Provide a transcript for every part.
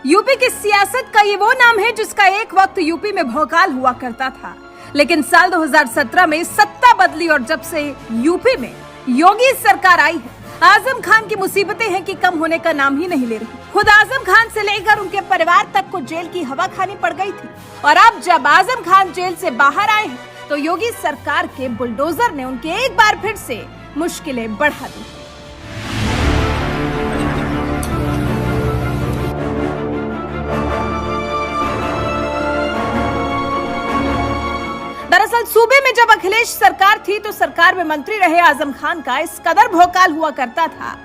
UP की सियासत का ये वो नाम है जिसका एक वक्त यूपी में भौकाल हुआ करता था, लेकिन साल 2017 में सत्ता बदली और जब से यूपी में योगी सरकार आई है, आजम खान की मुसीबतें हैं कि कम होने का नाम ही नहीं ले रही। खुद आजम खान से लेकर उनके परिवार तक को जेल की हवा खानी पड़ गई थी और अब जब आजम खान जेल से बाहर आए हैं तो योगी सरकार के बुलडोजर ने उनके एक बार फिर से मुश्किलें बढ़ा दी। दरअसल सूबे में जब अखिलेश सरकार थी तो सरकार में मंत्री रहे आजम खान का इस कदर भौकाल हुआ करता था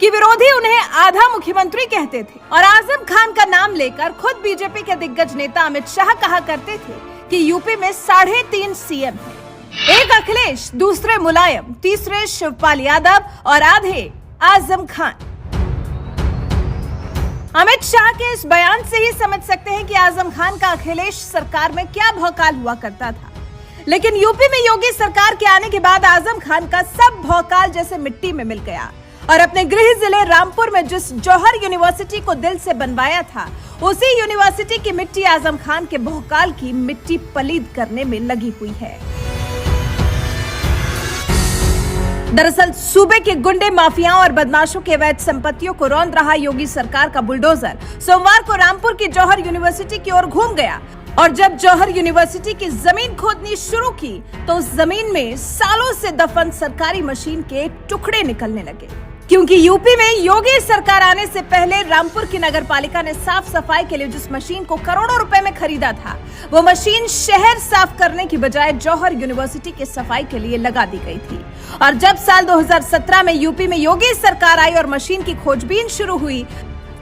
कि विरोधी उन्हें आधा मुख्यमंत्री कहते थे और आजम खान का नाम लेकर खुद बीजेपी के दिग्गज नेता अमित शाह कहा करते थे कि यूपी में 3.5 सीएम हैं। एक अखिलेश, दूसरे मुलायम, तीसरे शिवपाल यादव और आधे आजम खान। अमित शाह के इस बयान से ही समझ सकते हैं कि आजम खान का अखिलेश सरकार में क्या भौकाल हुआ करता था। लेकिन यूपी में योगी सरकार के आने के बाद आजम खान का सब भौकाल जैसे मिट्टी में मिल गया और अपने गृह जिले रामपुर में जिस जौहर यूनिवर्सिटी को दिल से बनवाया था, उसी यूनिवर्सिटी की मिट्टी आजम खान के भौकाल की मिट्टी पलीद करने में लगी हुई है। दरअसल सूबे के गुंडे, माफियाओं और बदमाशों के अवैध संपत्तियों को रौंद रहा योगी सरकार का बुलडोजर सोमवार को रामपुर की जौहर यूनिवर्सिटी की ओर घूम गया और जब जौहर यूनिवर्सिटी की जमीन खोदनी शुरू की तो उस जमीन में सालों से दफन सरकारी मशीन के टुकड़े निकलने लगे, क्योंकि यूपी में योगी सरकार आने से पहले रामपुर की नगर पालिका ने साफ सफाई के लिए जिस मशीन को करोड़ों रुपए में खरीदा था, वो मशीन शहर साफ करने की बजाय जौहर यूनिवर्सिटी की सफाई के लिए लगा दी गई थी। और जब साल 2017 में यूपी में योगी सरकार आई और मशीन की खोजबीन शुरू हुई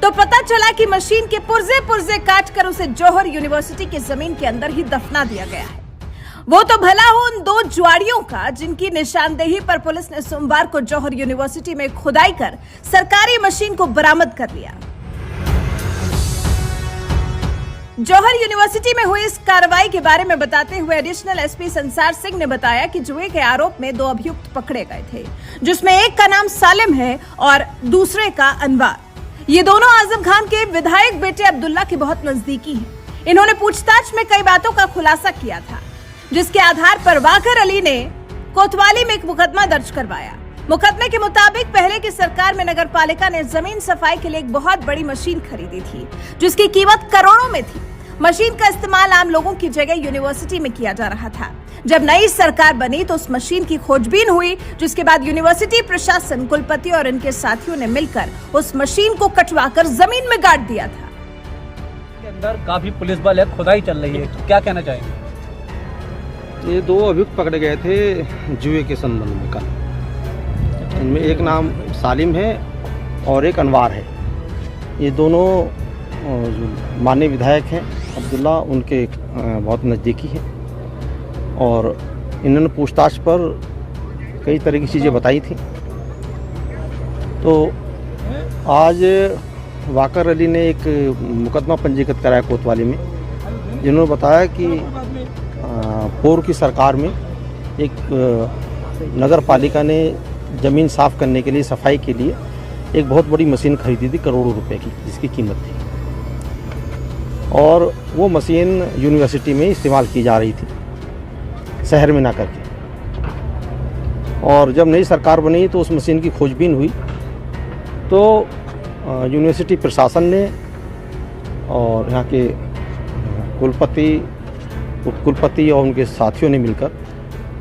तो पता चला कि मशीन के पुर्जे पुर्जे काट कर उसे जौहर यूनिवर्सिटी की जमीन के अंदर ही दफना दिया गया है। वो तो भला हो उन 2 जुआड़ियों का जिनकी निशानदेही पर पुलिस ने सोमवार को जौहर यूनिवर्सिटी में खुदाई कर सरकारी मशीन को बरामद कर लिया। जौहर यूनिवर्सिटी में हुई इस कार्रवाई के बारे में बताते हुए एडिशनल एसपी संसार सिंह ने बताया कि जुए के आरोप में 2 अभियुक्त पकड़े गए थे, जिसमें एक का नाम सालिम है और दूसरे का अनवर। ये दोनों आजम खान के विधायक बेटे अब्दुल्ला के बहुत नजदीकी हैं। इन्होंने पूछताछ में कई बातों का खुलासा किया था, जिसके आधार पर वाकर अली ने कोतवाली में एक मुकदमा दर्ज करवाया। मुकदमे के मुताबिक पहले की सरकार में नगर पालिका ने जमीन सफाई के लिए एक बहुत बड़ी मशीन खरीदी थी, जिसकी कीमत करोड़ों में थी। मशीन का इस्तेमाल आम लोगों की जगह यूनिवर्सिटी में किया जा रहा था। जब नई सरकार बनी तो उस मशीन की खोजबीन हुई, जिसके बाद यूनिवर्सिटी प्रशासन, कुलपति और इनके साथियों ने मिलकर उस मशीन को कटवाकर जमीन में गाड़ दिया था। अंदर काफी पुलिस बल है, खुदाई चल रही है, तो क्या कहना चाहेंगे? ये 2 अभियुक्त पकड़े गए थे जुए के संबंध में कल। इनमें एक नाम सालिम है और एक अनवार है। ये दोनों जो माननीय विधायक हैं अब्दुल्ला, उनके बहुत नज़दीकी हैं और इन्होंने पूछताछ पर कई तरह की चीज़ें बताई थी। तो आज वाकर अली ने एक मुकदमा पंजीकृत कराया कोतवाली में, जिन्होंने बताया कि पूर्व की सरकार में एक नगर पालिका ने ज़मीन साफ़ करने के लिए, सफाई के लिए एक बहुत बड़ी मशीन खरीदी थी करोड़ों रुपए की, जिसकी कीमत थी, और वो मशीन यूनिवर्सिटी में इस्तेमाल की जा रही थी, शहर में ना करके। और जब नई सरकार बनी तो उस मशीन की खोजबीन हुई तो यूनिवर्सिटी प्रशासन ने और यहाँ के कुलपति, उपकुलपति और उनके साथियों ने मिलकर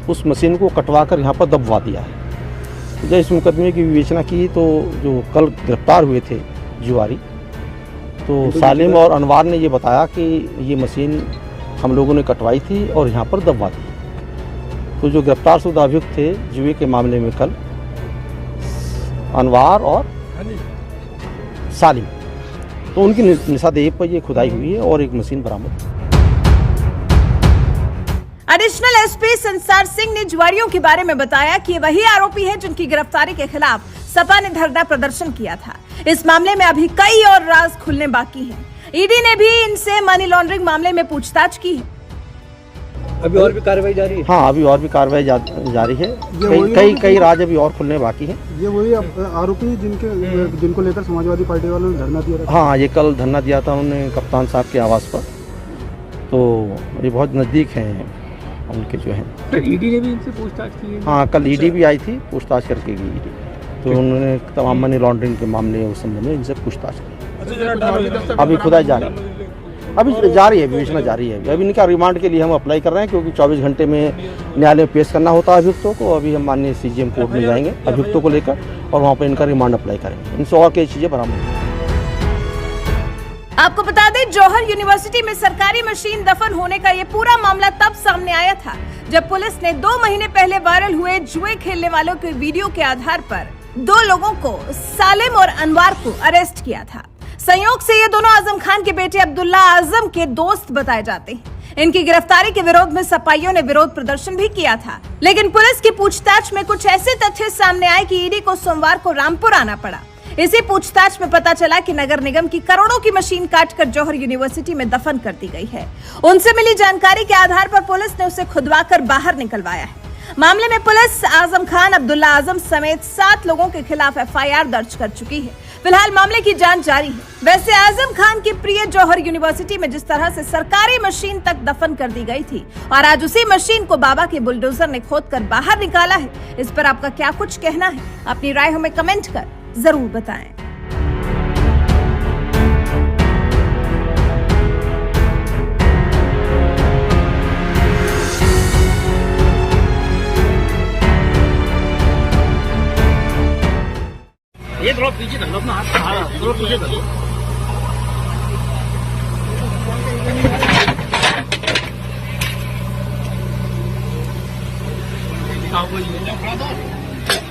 उस मशीन को कटवाकर यहाँ पर दबवा दिया है। जब इस मुकदमे की विवेचना की तो जो कल गिरफ्तार हुए थे जुआरी, तो सालिम और अनवार ने ये बताया कि ये मशीन हम लोगों ने कटवाई थी और यहाँ पर दबवा दी। तो जो गिरफ्तार शुदा अभियुक्त थे जुए के मामले में कल, अनवार और सालिम, तो उनकी निशानदेही पर ये खुदाई हुई है और एक मशीन बरामद। एडिशनल एसपी संसार सिंह ने जुआरियों के बारे में बताया कि वही आरोपी हैं जिनकी गिरफ्तारी के खिलाफ सपा ने धरना प्रदर्शन किया था। इस मामले में अभी कई और राज खुलने बाकी हैं। ईडी ने भी इनसे मनी लॉन्ड्रिंग मामले में पूछताछ की है। अभी और भी कार्रवाई जारी है? हाँ, अभी और भी कार्रवाई जारी है। वही कई राज अभी और खुलने बाकी हैं। ये वही आरोपी जिनको लेकर समाजवादी पार्टी वालों ने धरना दिया था। हाँ, ये कल धरना दिया था उन्होंने कप्तान साहब के आवास पर, तो ये बहुत नज़दीक हैं उनके जो हैं। तो ईडी ने भी इनसे पूछताछ की है? हाँ, कल ईडी भी आई थी, पूछताछ करके गई ईडी, तो उन्होंने तमाम मनी लॉन्ड्रिंग के मामले उस संबंध में इनसे पूछताछ की। अभी खुदाई जारी, अभी जारी है, विवेचना जारी है। अभी इनका रिमांड के लिए हम अप्लाई कर रहे हैं, क्योंकि 24 घंटे में न्यायालय में पेश करना होता है अभियुक्तों को। अभी हम माननीय सीजीएम कोर्ट में जाएंगे अभियुक्तों को लेकर, और वहाँ पर इनका रिमांड अप्लाई करेंगे। इनसे और कई चीज़ें बरामद। आपको बता दें, जौहर यूनिवर्सिटी में सरकारी मशीन दफन होने का ये पूरा मामला तब सामने आया था जब पुलिस ने 2 महीने पहले वायरल हुए जुए खेलने वालों के वीडियो के आधार पर 2 लोगों को, सालिम और अनवार को अरेस्ट किया था। संयोग से ये दोनों आजम खान के बेटे अब्दुल्ला आजम के दोस्त बताए जाते हैं। इनकी गिरफ्तारी के विरोध में सपाइयों ने विरोध प्रदर्शन भी किया था, लेकिन पुलिस की पूछताछ में कुछ ऐसे तथ्य सामने आए कि ईडी को सोमवार को रामपुर आना पड़ा। इसी पूछताछ में पता चला कि नगर निगम की करोड़ों की मशीन काटकर जौहर यूनिवर्सिटी में दफन कर दी गई है। उनसे मिली जानकारी के आधार पर पुलिस ने उसे खुदवाकर बाहर निकलवाया है। मामले में पुलिस आजम खान, अब्दुल्ला आजम समेत 7 लोगों के खिलाफ एफआईआर दर्ज कर चुकी है। फिलहाल मामले की जांच जारी है। वैसे आजम खान के प्रिय जौहर यूनिवर्सिटी में जिस तरह से सरकारी मशीन तक दफन कर दी गई थी, और आज उसी मशीन को बाबा के बुलडोजर ने खोदकर बाहर निकाला है, इस पर आपका क्या कुछ कहना है? अपनी राय हमें कमेंट कर जरूर बताएं। ये थोड़ा पीछे कर लो अपना हाथ। हाँ, थोड़ा पीछे कर लो।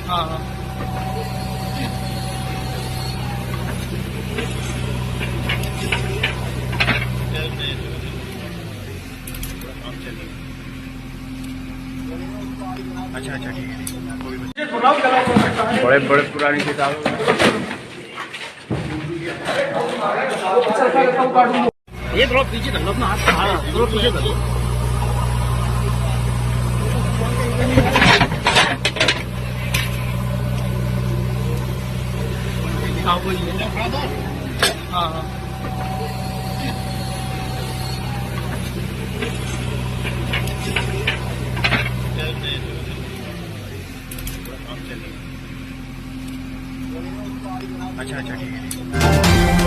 हाँ हाँ, अच्छा अच्छा, ठीक है। बड़े बड़े पुरानी किताब, ये थोड़ा पीछे कर लो अपना हाथ। हाँ, थोड़ा पीछे कर लो। हाँ हाँ, अच्छा अच्छा, ठीक है।